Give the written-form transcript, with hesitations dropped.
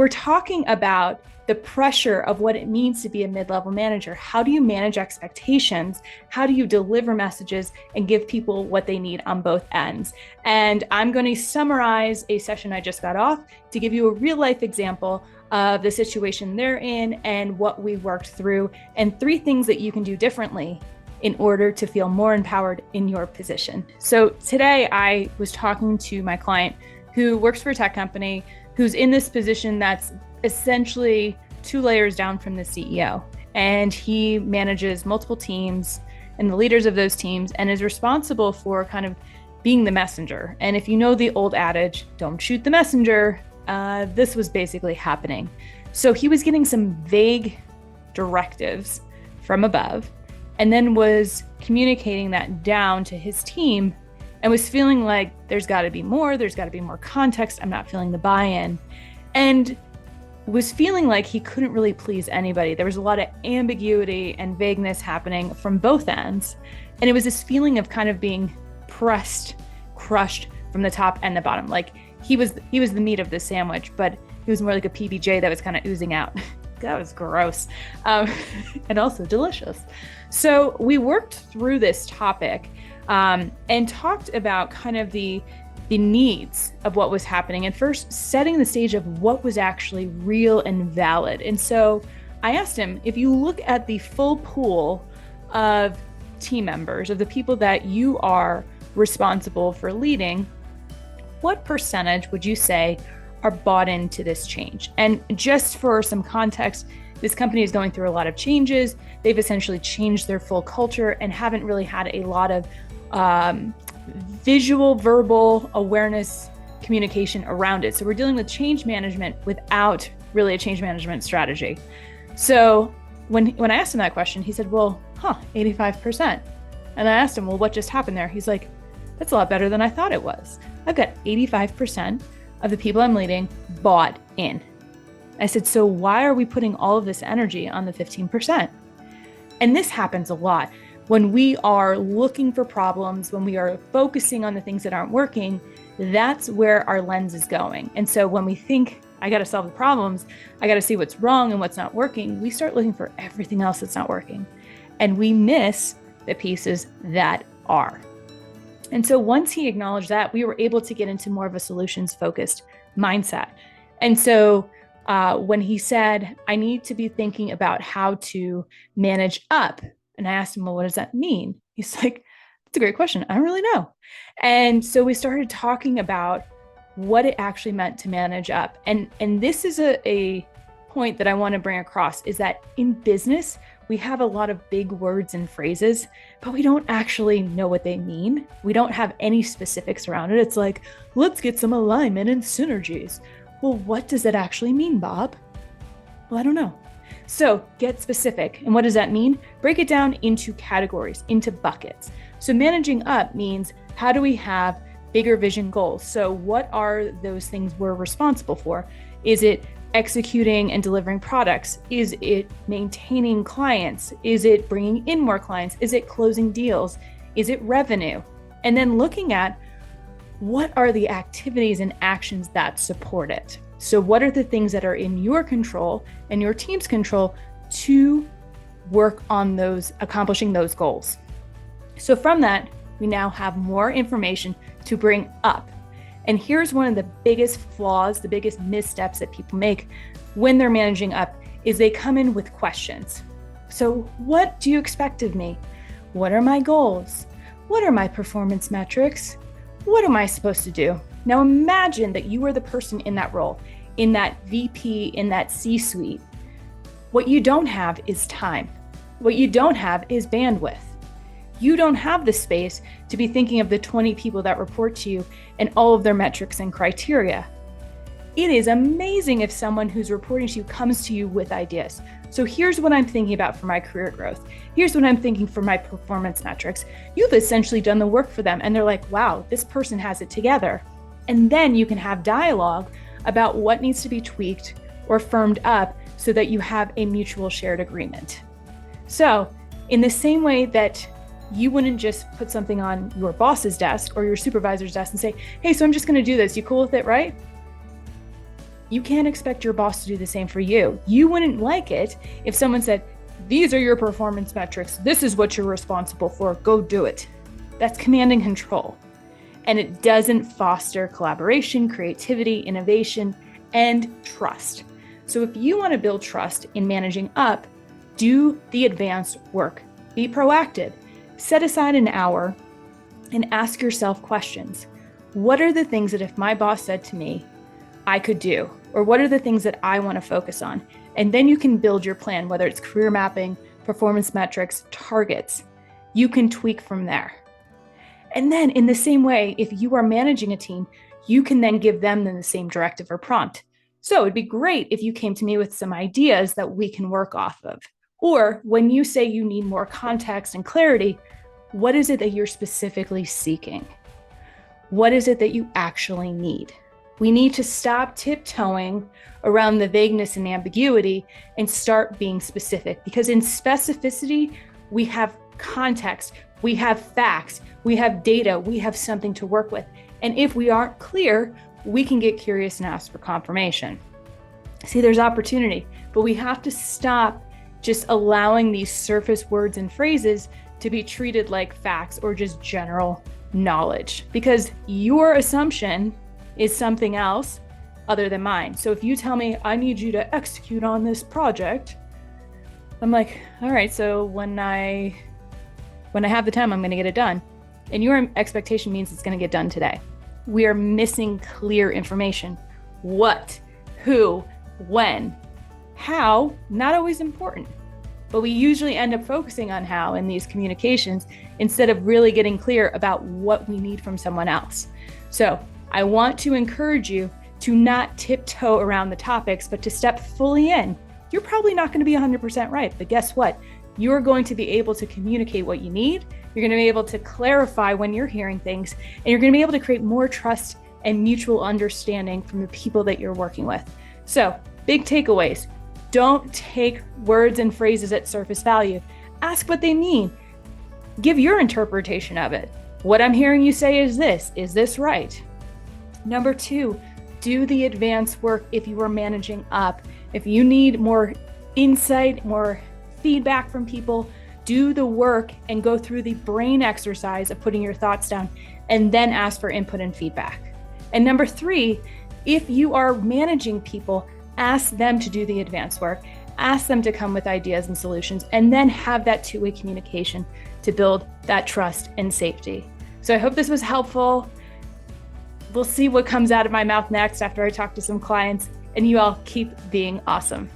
we're talking about the pressure of what it means to be a mid-level manager. How do you manage expectations? How do you deliver messages and give people what they need on both ends? And I'm going to summarize a session I just got off to give you a real life example of the situation they're in and what we worked through, and 3 things that you can do differently in order to feel more empowered in your position. So today I was talking to my client who works for a tech company, who's in this position that's essentially 2 layers down from the CEO. And he manages multiple teams and the leaders of those teams and is responsible for kind of being the messenger. And if you know the old adage, don't shoot the messenger, this was basically happening. So he was getting some vague directives from above and then was communicating that down to his team and was feeling like there's got to be more context. I'm not feeling the buy-in. And was feeling like he couldn't really please anybody. There was a lot of ambiguity and vagueness happening from both ends. And it was this feeling of kind of being crushed from the top and the bottom. Like he was the meat of the sandwich, but he was more like a PBJ that was kind of oozing out. That was gross. And also delicious. So we worked through this topic and talked about kind of the needs of what was happening, and first setting the stage of what was actually real and valid. And so I asked him, if you look at the full pool of team members, of the people that you are responsible for leading, what percentage would you say are bought into this change? And just for some context, this company is going through a lot of changes. They've essentially changed their full culture and haven't really had a lot of visual, verbal awareness, communication around it. So we're dealing with change management without really a change management strategy. So when I asked him that question, he said, 85%. And I asked him, well, what just happened there? He's like, that's a lot better than I thought it was. I've got 85% of the people I'm leading bought in. I said, so why are we putting all of this energy on the 15%? And this happens a lot. When we are looking for problems, when we are focusing on the things that aren't working, that's where our lens is going. And so when we think, I got to solve the problems, I got to see what's wrong and what's not working, we start looking for everything else that's not working. And we miss the pieces that are. And so once he acknowledged that, we were able to get into more of a solutions-focused mindset. And so when he said, I need to be thinking about how to manage up, and I asked him, well, what does that mean? He's like, that's a great question. I don't really know. And so we started talking about what it actually meant to manage up. And this is a point that I want to bring across, is that in business, we have a lot of big words and phrases, but we don't actually know what they mean. We don't have any specifics around it. It's like, let's get some alignment and synergies. Well, what does that actually mean, Bob? Well, I don't know. So get specific. And what does that mean? Break it down into categories, into buckets. So managing up means, how do we have bigger vision goals? So what are those things we're responsible for? Is it executing and delivering products? Is it maintaining clients? Is it bringing in more clients? Is it closing deals? Is it revenue? And then looking at, what are the activities and actions that support it? So what are the things that are in your control and your team's control to work on those, accomplishing those goals? So from that, we now have more information to bring up. And here's one of the biggest flaws, the biggest missteps that people make when they're managing up, is they come in with questions. So what do you expect of me? What are my goals? What are my performance metrics? What am I supposed to do? Now imagine that you are the person in that role, in that VP, in that C-suite. What you don't have is time. What you don't have is bandwidth. You don't have the space to be thinking of the 20 people that report to you and all of their metrics and criteria. It is amazing if someone who's reporting to you comes to you with ideas. So here's what I'm thinking about for my career growth. Here's what I'm thinking for my performance metrics. You've essentially done the work for them and they're like, wow, this person has it together. And then you can have dialogue about what needs to be tweaked or firmed up so that you have a mutual shared agreement. So in the same way that you wouldn't just put something on your boss's desk or your supervisor's desk and say, hey, so I'm just going to do this. You cool with it, right? You can't expect your boss to do the same for you. You wouldn't like it if someone said, these are your performance metrics. This is what you're responsible for. Go do it. That's command and control. And it doesn't foster collaboration, creativity, innovation, and trust. So if you want to build trust in managing up, do the advanced work. Be proactive. Set aside an hour and ask yourself questions. What are the things that if my boss said to me, I could do? Or what are the things that I want to focus on? And then you can build your plan, whether it's career mapping, performance metrics, targets. You can tweak from there. And then in the same way, if you are managing a team, you can then give them the same directive or prompt. So it'd be great if you came to me with some ideas that we can work off of. Or when you say you need more context and clarity, what is it that you're specifically seeking? What is it that you actually need? We need to stop tiptoeing around the vagueness and ambiguity and start being specific, because in specificity, we have context, we have facts, we have data, we have something to work with. And if we aren't clear, we can get curious and ask for confirmation. See, there's opportunity, but we have to stop just allowing these surface words and phrases to be treated like facts or just general knowledge, because your assumption is something else other than mine. So if you tell me I need you to execute on this project, I'm like, all right, so when I have the time, I'm going to get it done. And your expectation means it's going to get done today. We are missing clear information. What, who, when, how, not always important. But we usually end up focusing on how in these communications instead of really getting clear about what we need from someone else. So I want to encourage you to not tiptoe around the topics, but to step fully in. You're probably not going to be 100% right, but guess what? You're going to be able to communicate what you need. You're going to be able to clarify when you're hearing things, and you're going to be able to create more trust and mutual understanding from the people that you're working with. So, big takeaways. Don't take words and phrases at surface value. Ask what they mean. Give your interpretation of it. What I'm hearing you say is this. Is this right? Number 2, do the advanced work if you are managing up. If you need more insight, more feedback from people, do the work and go through the brain exercise of putting your thoughts down and then ask for input and feedback. And number 3, if you are managing people, ask them to do the advanced work, ask them to come with ideas and solutions, and then have that two-way communication to build that trust and safety. So I hope this was helpful. We'll see what comes out of my mouth next after I talk to some clients, and you all keep being awesome.